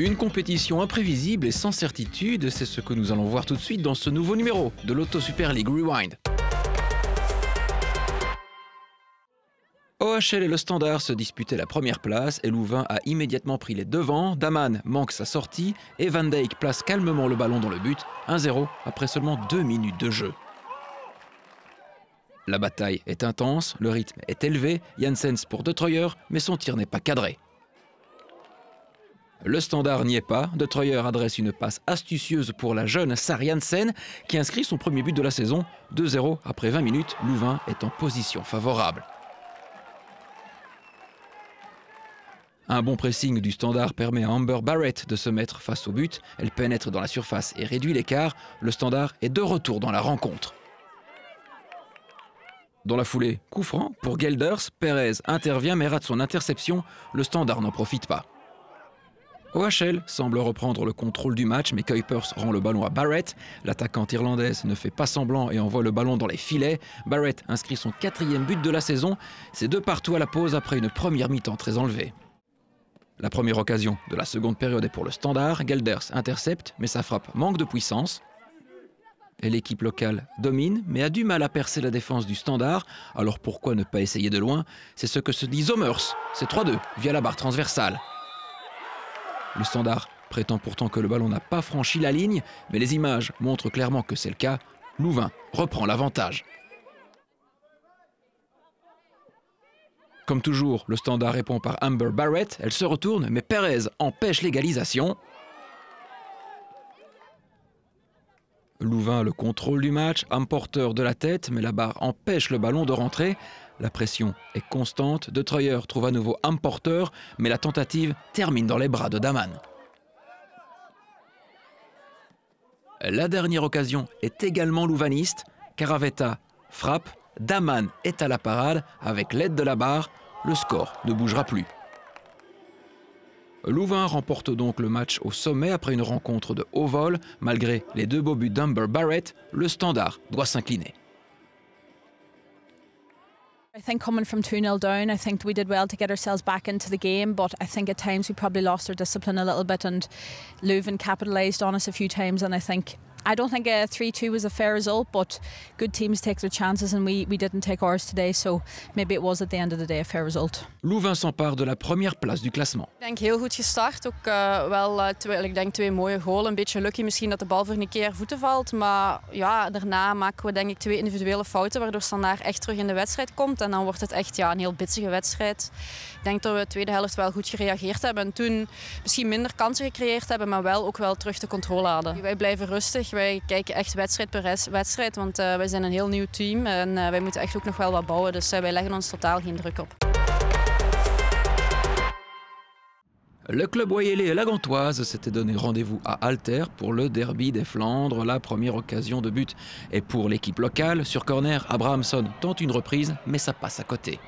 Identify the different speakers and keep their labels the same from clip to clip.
Speaker 1: Une compétition imprévisible et sans certitude, c'est ce que nous allons voir tout de suite dans ce nouveau numéro de l'Auto Super League Rewind. OHL et le Standard se disputaient la première place et Louvain a immédiatement pris les devants. Daman manque sa sortie et Van Dijk place calmement le ballon dans le but, 1-0 après seulement 2 minutes de jeu. La bataille est intense, le rythme est élevé, Janssens pour De Troyer, mais son tir n'est pas cadré. Le Standard n'y est pas, De Troyer adresse une passe astucieuse pour la jeune Sar Janssen qui inscrit son premier but de la saison, 2-0 après 20 minutes, Louvain est en position favorable. Un bon pressing du Standard permet à Amber Barrett de se mettre face au but. Elle pénètre dans la surface et réduit l'écart. Le Standard est de retour dans la rencontre. Dans la foulée, coup franc pour Gelders. Perez intervient mais rate son interception. Le Standard n'en profite pas. OHL semble reprendre le contrôle du match, mais Kuipers rend le ballon à Barrett. L'attaquante irlandaise ne fait pas semblant et envoie le ballon dans les filets. Barrett inscrit son 4e but de la saison. C'est 2 partout à la pause après une première mi-temps très enlevée. La première occasion de la seconde période est pour le Standard. Gelders intercepte, mais sa frappe manque de puissance. Et l'équipe locale domine, mais a du mal à percer la défense du Standard. Alors pourquoi ne pas essayer de loin? C'est ce que se dit Zomers. C'est 3-2 via la barre transversale. Le Standard prétend pourtant que le ballon n'a pas franchi la ligne, mais les images montrent clairement que c'est le cas. Louvain reprend l'avantage. Comme toujours, le Standard répond par Amber Barrett. Elle se retourne, mais Perez empêche l'égalisation. Louvain a le contrôle du match, porteur de la tête, mais la barre empêche le ballon de rentrer. La pression est constante. De Troyer trouve à nouveau porteur, mais la tentative termine dans les bras de Daman. La dernière occasion est également louvaniste. Caravetta frappe. Daman est à la parade. Avec l'aide de la barre, le score ne bougera plus. Louvain remporte donc le match au sommet après une rencontre de haut vol. Malgré les 2 beaux buts d'Amber Barrett, le Standard doit s'incliner.
Speaker 2: I think coming from 2-0 down, I think we did well to get ourselves back into the game, but I think at times we probably lost our discipline a little bit and Leuven capitalised on us a few times, and I don't think a 3-2 was a fair result, but good teams take their chances and we didn't take ours today, so maybe it was at the end of the day a fair result.
Speaker 1: Louvain s'empare de la première place du classement.
Speaker 3: Ik denk heel goed gestart, ook ik denk 2 mooie goals, een beetje lucky misschien dat de bal voor een keer voeten valt, maar ja, daarna maken we denk ik 2 individuele fouten waardoor Standaard echt terug in de wedstrijd komt en dan wordt het echt een heel bitsige wedstrijd. Ik denk dat we de tweede helft wel goed gereageerd hebben en toen misschien minder kansen gecreëerd hebben, maar wel ook wel terug de controle hadden. Wij blijven rustig. Wij kijken echt wedstrijd per wedstrijd, want wij zijn een heel nieuw team en wij moeten echt ook nog wel wat bouwen. Dus wij leggen ons totaal geen druk op.
Speaker 1: Le club Wayelais et la Gantoise s'étaient donné rendez-vous à Alter pour le derby des Flandres. La première occasion de but est pour l'équipe locale. Sur corner, Abrahamson tente une reprise, mais ça passe à côté.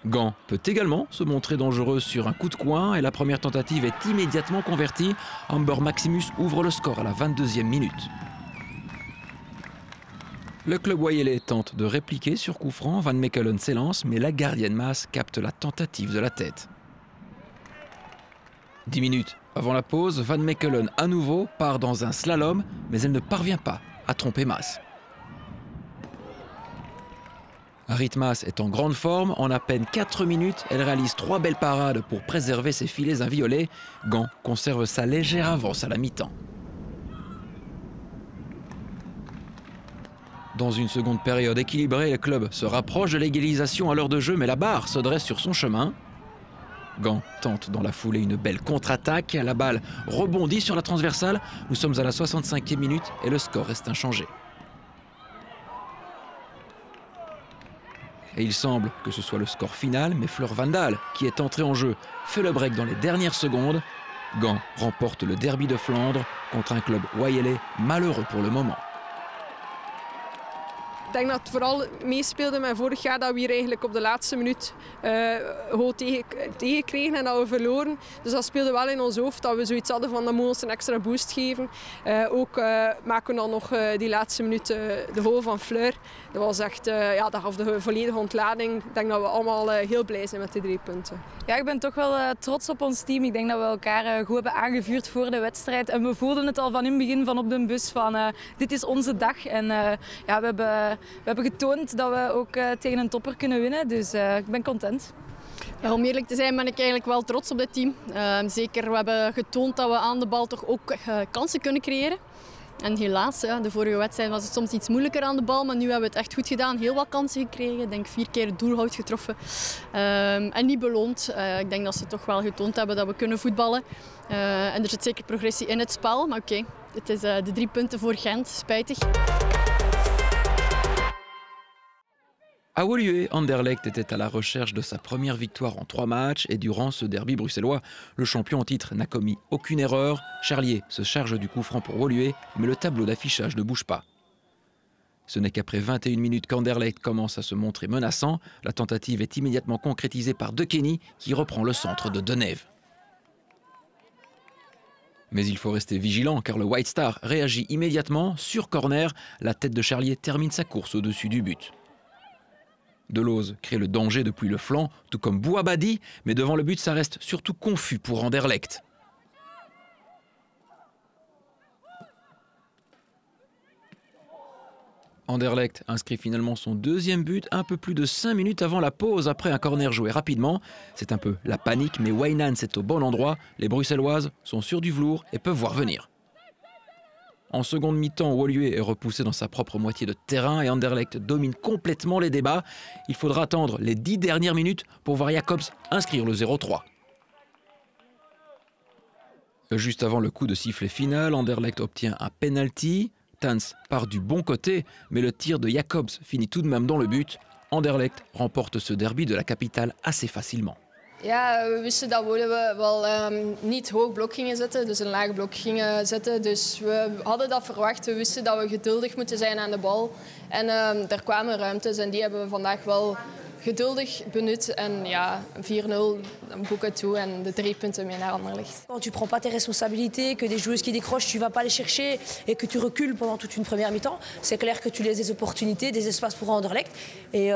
Speaker 1: Gand peut également se montrer dangereux sur un coup de coin et la première tentative est immédiatement convertie. Amber Maximus ouvre le score à la 22e minute. Le club Wayelais tente de répliquer sur coup franc. Van Mechelen s'élance, mais la gardienne Maas capte la tentative de la tête. 10 minutes avant la pause, Van Mechelen à nouveau part dans un slalom, mais elle ne parvient pas à tromper Maas. Harit Maas est en grande forme. En à peine 4 minutes, elle réalise 3 belles parades pour préserver ses filets inviolés. Gand conserve sa légère avance à la mi-temps. Dans une seconde période équilibrée, le club se rapproche de l'égalisation à l'heure de jeu, mais la barre se dresse sur son chemin. Gand tente dans la foulée une belle contre-attaque. La balle rebondit sur la transversale. Nous sommes à la 65e minute et le score reste inchangé. Et il semble que ce soit le score final, mais Fleur Vandal, qui est entré en jeu, fait le break dans les dernières secondes. Gand remporte le derby de Flandre contre un club Wayelais malheureux pour le moment.
Speaker 4: Ik denk dat het vooral meespeelde met vorig jaar dat we hier eigenlijk op de laatste minuut goal tegenkregen en dat we verloren. Dus dat speelde wel in ons hoofd dat we zoiets hadden van dat moet ons een extra boost geven. Ook maken we dan nog die laatste minuut de goal van Fleur. Dat was echt, dat gaf de volledige ontlading. Ik denk dat we allemaal heel blij zijn met die 3 punten.
Speaker 5: Ja, ik ben toch wel trots op ons team. Ik denk dat we elkaar goed hebben aangevuurd voor de wedstrijd. En we voelden het al van in het begin van op de bus van dit is onze dag. En we hebben getoond dat we ook tegen een topper kunnen winnen. Dus ik ben content.
Speaker 6: Ja, om eerlijk te zijn ben ik eigenlijk wel trots op dit team. Zeker, we hebben getoond dat we aan de bal toch ook kansen kunnen creëren. En helaas, de vorige wedstrijd was het soms iets moeilijker aan de bal, maar nu hebben we het echt goed gedaan. Heel wat kansen gekregen, ik denk 4 keer het doelhout getroffen en niet beloond. Ik denk dat ze toch wel getoond hebben dat we kunnen voetballen. En er zit zeker progressie in het spel, maar oké, het is de 3 punten voor Gent, spijtig.
Speaker 1: À Woluwe, Anderlecht était à la recherche de sa première victoire en 3 matchs et durant ce derby bruxellois, le champion en titre n'a commis aucune erreur. Charlier se charge du coup franc pour Woluwe, mais le tableau d'affichage ne bouge pas. Ce n'est qu'après 21 minutes qu'Anderlecht commence à se montrer menaçant. La tentative est immédiatement concrétisée par De Kenny qui reprend le centre de Denève. Mais il faut rester vigilant car le White Star réagit immédiatement. Sur corner, la tête de Charlier termine sa course au-dessus du but. Delose crée le danger depuis le flanc, tout comme Bouabadi, mais devant le but, ça reste surtout confus pour Anderlecht. Anderlecht inscrit finalement son 2e but un peu plus de 5 minutes avant la pause après un corner joué rapidement. C'est un peu la panique, mais Wijnans est au bon endroit. Les Bruxelloises sont sur du velours et peuvent voir venir. En seconde mi-temps, Woluwe est repoussé dans sa propre moitié de terrain et Anderlecht domine complètement les débats. Il faudra attendre les 10 dernières minutes pour voir Jacobs inscrire le 0-3. Juste avant le coup de sifflet final, Anderlecht obtient un penalty. Tans part du bon côté, mais le tir de Jacobs finit tout de même dans le but. Anderlecht remporte ce derby de la capitale assez facilement.
Speaker 6: Ja, we wisten dat we wel niet hoog blok gingen zetten, dus een laag blok gingen zetten. Dus we hadden dat verwacht. We wisten dat we geduldig moeten zijn aan de bal. En er kwamen ruimtes en die hebben we vandaag wel geduldig benut. En ja, 4-0, boeken toe en de 3 punten mee naar Anderlecht.
Speaker 7: Quand tu prends pas tes responsabilités, que des joueuses qui décrochent, tu vas pas les chercher et que tu recules pendant toute une première mi-temps, c'est clair que tu laisses des opportunités, des espaces pour Anderlecht. Et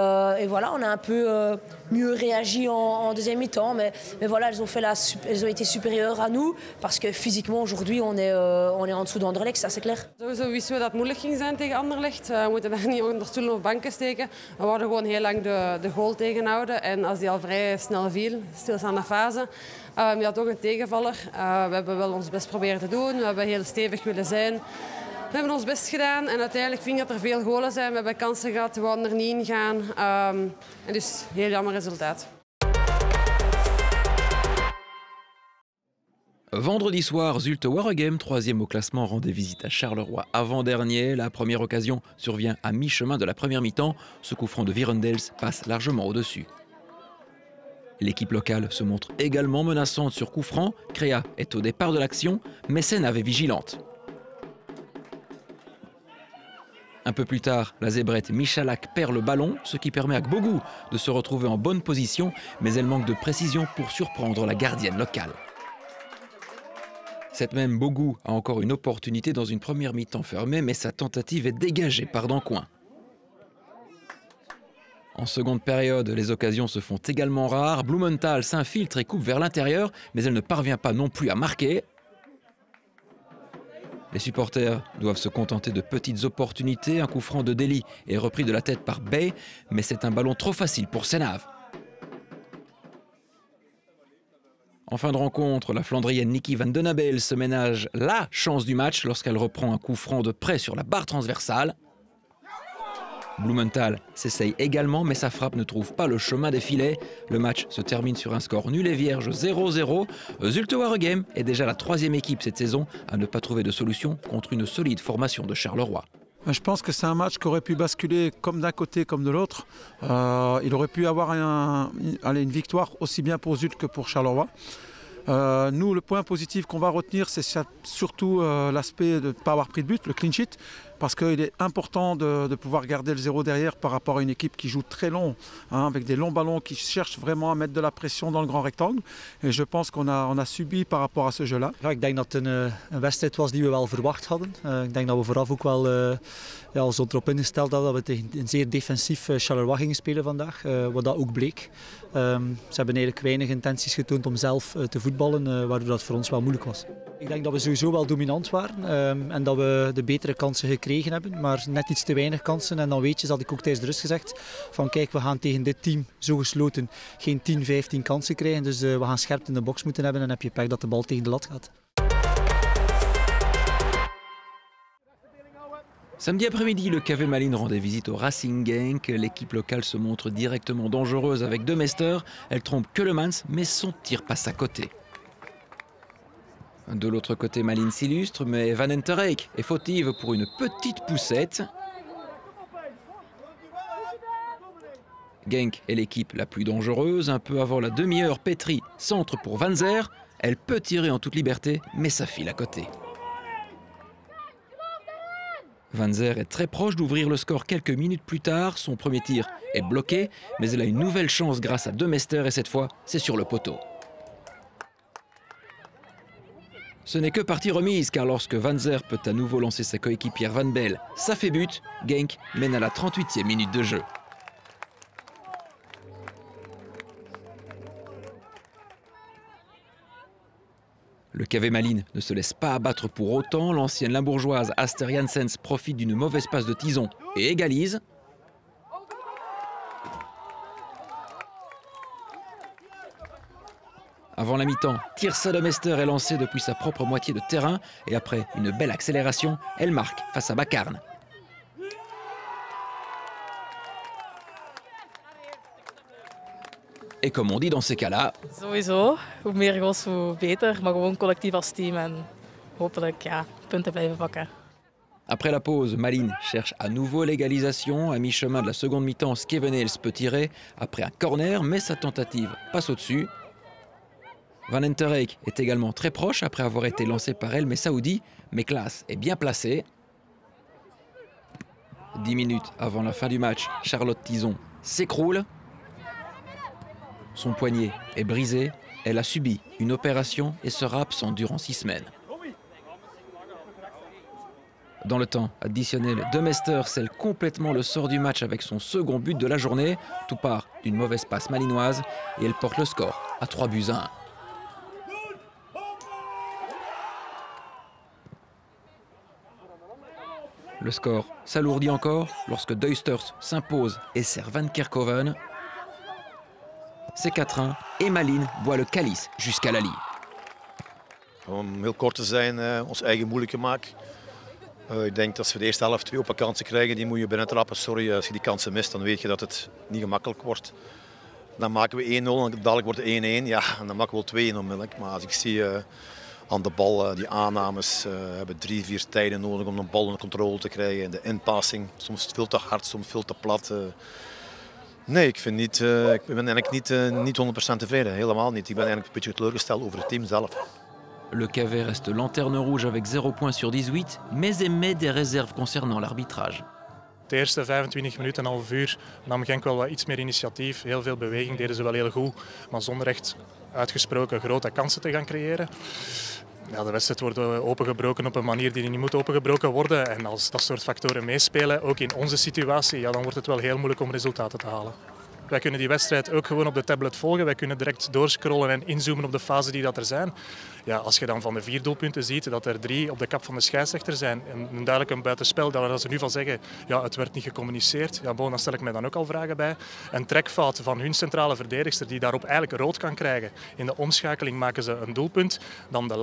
Speaker 7: voilà, on a un peu mieux réagi en deuxième mi-temps, mais voilà, elles ont été supérieures à nous parce que physiquement aujourd'hui on est en dessous d'Anderlecht, ça c'est clair.
Speaker 8: Sowieso wisten we dat het moeilijk ging zijn tegen Anderlecht. We moeten daar niet onder stoelen of banken steken. We wilden gewoon heel lang de goal tegenhouden en als die al vrij snel viel, stilstaande fase, die had ook een tegenvaller. We hebben wel ons best proberen te doen, we hebben heel stevig willen zijn. We hebben ons best gedaan en uiteindelijk vind ik dat er veel golen zijn. We hebben kansen gehad, we wouden er niet in gaan. En dus heel jammer resultaat.
Speaker 1: Vendredi soir, Zulte Waregem, 3e au classement, rendait visite à Charleroi avant-dernier. La première occasion survient à mi-chemin de la première mi-temps. Ce coup franc de Virendels passe largement au-dessus. L'équipe locale se montre également menaçante sur coup franc. Créa est au départ de l'action, Messène avait vigilante. Un peu plus tard, la zébrette Michalak perd le ballon, ce qui permet à Gbogou de se retrouver en bonne position, mais elle manque de précision pour surprendre la gardienne locale. Cette même Gbogou a encore une opportunité dans une première mi-temps fermée, mais sa tentative est dégagée par Dancoing. En seconde période, les occasions se font également rares. Blumenthal s'infiltre et coupe vers l'intérieur, mais elle ne parvient pas non plus à marquer. Les supporters doivent se contenter de petites opportunités. Un coup franc de Deli est repris de la tête par Bay, mais c'est un ballon trop facile pour Senave. En fin de rencontre, la Flandrienne Nikki van den Abel se ménage la chance du match lorsqu'elle reprend un coup franc de près sur la barre transversale. Blumenthal s'essaye également, mais sa frappe ne trouve pas le chemin des filets. Le match se termine sur un score nul et vierge 0-0. Zulte Waregem est déjà la 3e équipe cette saison à ne pas trouver de solution contre une solide formation de Charleroi.
Speaker 9: Je pense que c'est un match qui aurait pu basculer comme d'un côté comme de l'autre. Il aurait pu avoir une victoire aussi bien pour Zulte que pour Charleroi. Nous, le point positif qu'on va retenir, c'est surtout l'aspect de ne pas avoir pris de but, le clean sheet. parce qu'il est important de pouvoir garder le 0 derrière par rapport à une équipe qui joue très long, hein, avec des longs ballons, qui cherchent vraiment à mettre de la pression dans le grand rectangle. Et je pense qu'on a subi par rapport à ce jeu-là.
Speaker 10: Ja, ik denk dat het een wedstrijd was die we wel verwacht hadden. Ik denk dat we vooraf ook wel ons erop ingesteld hadden dat we tegen een zeer defensief Charleroi gingen spelen vandaag. Wat dat ook bleek. Ze hebben eigenlijk weinig intenties getoond om zelf te voetballen, waardoor dat voor ons wel moeilijk was. Ik denk dat we sowieso wel dominant waren en dat we de betere kansen gekregen hebben, maar net iets te weinig kansen. En dan weet je, dat had ik ook tijdens de rust gezegd, van kijk, we gaan tegen dit team zo gesloten geen 10, 15 kansen krijgen. Dus we gaan scherp in de box moeten hebben en dan heb je pech dat de bal tegen de lat gaat.
Speaker 1: Samedi après-midi, le KV Malines rendait visite au Racing Genk. L'équipe locale se montre directement dangereuse avec De Meester. Elle trompe Keulemans, mais son tir passe à côté. De l'autre côté, Malines s'illustre, mais Van Entereyck est fautive pour une petite poussette. Genk est l'équipe la plus dangereuse. Un peu avant la demi-heure, Petri centre pour Van Zer. Elle peut tirer en toute liberté, mais ça file à côté. Van Zer est très proche d'ouvrir le score quelques minutes plus tard. Son premier tir est bloqué, mais elle a une nouvelle chance grâce à De Meester et cette fois, c'est sur le poteau. Ce n'est que partie remise car lorsque Van Zer peut à nouveau lancer sa coéquipière Van Belle, ça fait but. Genk mène à la 38e minute de jeu. Le KV Malines ne se laisse pas abattre pour autant. L'ancienne limbourgeoise Aster Janssens profite d'une mauvaise passe de Tison et égalise. Avant la mi-temps, Tirsa De Meester est lancée depuis sa propre moitié de terrain et après une belle accélération, elle marque face à Bakarn. Et comme on dit dans ces cas-là...
Speaker 11: Sowieso, hoe meer goals hoe beter, maar gewoon collectief als team en hopelijk punten blijven pakken.
Speaker 1: Après la pause, Malines cherche à nouveau l'égalisation. À mi-chemin de la seconde mi-temps, Skevenels peut tirer après un corner, mais sa tentative passe au-dessus. Van Entereyck est également très proche après avoir été lancé par El Messaoudi, mais Klaas est bien placé. 10 minutes avant la fin du match, Charlotte Tison s'écroule. Son poignet est brisé, elle a subi une opération et sera absente durant 6 semaines. Dans le temps additionnel, De Meester scelle complètement le sort du match avec son second but de la journée. Tout part d'une mauvaise passe malinoise et elle porte le score à 3-1. Le score s'alourdit encore lorsque Duisters s'impose et sert Van Kerkhoven. C'est 4-1 et Malines boit le calice jusqu'à la ligne.
Speaker 12: Om heel kort te zijn, ons eigen moeilijker maken. Ik denk dat als we de eerste helft 2 open kansen krijgen, die moet je binnentrappen. Sorry, als je die kansen mist, dan weet je dat het niet gemakkelijk wordt. Dan maken we 1-0 en dadelijk wordt het 1-1. Ja, en dan maken we wel 2-1 onmiddellijk. Maar als ik zie aan de bal, die aannames hebben 3-4 tijden nodig om de bal onder controle te krijgen. De inpassing, soms veel te hard, soms veel te plat. Nee, ik ben eigenlijk niet 100% tevreden, helemaal niet. Ik ben eigenlijk een beetje teleurgesteld over het team zelf.
Speaker 1: Le KV reste lanterne rouge avec 0 points sur 18, mais émet des réserves concernant l'arbitrage.
Speaker 13: De eerste 25 minuten, een half uur, nam Genk wel wat iets meer initiatief. Heel veel beweging, deden ze wel heel goed, maar zonder echt uitgesproken grote kansen te gaan creëren. Ja, de wedstrijd wordt opengebroken op een manier die niet moet opengebroken worden. En als dat soort factoren meespelen, ook in onze situatie, ja, dan wordt het wel heel moeilijk om resultaten te halen. Wij kunnen die wedstrijd ook gewoon op de tablet volgen. Wij kunnen direct doorscrollen en inzoomen op de fasen die dat er zijn. Ja, als je dan van de 4 doelpunten ziet dat er 3 op de kap van de scheidsrechter zijn en duidelijk een buitenspel, dat als ze nu van zeggen, ja, het werd niet gecommuniceerd, ja, dan stel ik mij dan ook al vragen bij. Een trekfout van hun centrale verdedigster die daarop eigenlijk rood kan krijgen. In de omschakeling maken ze een doelpunt. Dan de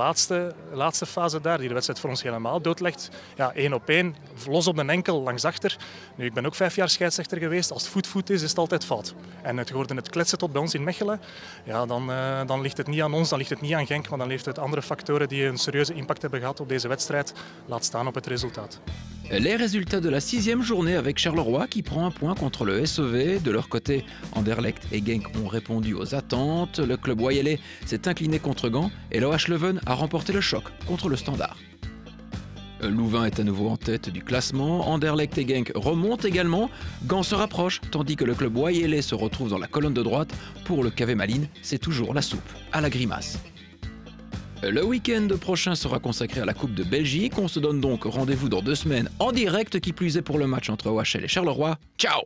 Speaker 13: laatste fase daar, die de wedstrijd voor ons helemaal doodlegt. Ja, 1 op 1, los op de enkel, langs achter. Nu, ik ben ook 5 jaar scheidsrechter geweest. Als het voet is, is het altijd fout. En het hoorde het kletsen tot bij ons in Mechelen. Ja, dan ligt het niet aan ons, dan ligt het niet aan Genk, maar dan ligt het andere factoren die een serieuze impact hebben gehad op deze wedstrijd. Laat staan op het resultaat.
Speaker 1: Les résultats de la 6e journée avec Charleroi qui prend un point contre le SEV. De leur côté, Anderlecht et Genk ont répondu aux attentes. Le club Oyelais s'est incliné contre Gand et l'OH Leuven a remporté le choc contre le Standard. Louvain est à nouveau en tête du classement, Anderlecht et Genk remontent également, Gand se rapproche, tandis que le club wayélais se retrouve dans la colonne de droite. Pour le KV Malines, c'est toujours la soupe à la grimace. Le week-end prochain sera consacré à la Coupe de Belgique, on se donne donc rendez-vous dans 2 semaines en direct, qui plus est pour le match entre OHL et Charleroi. Ciao!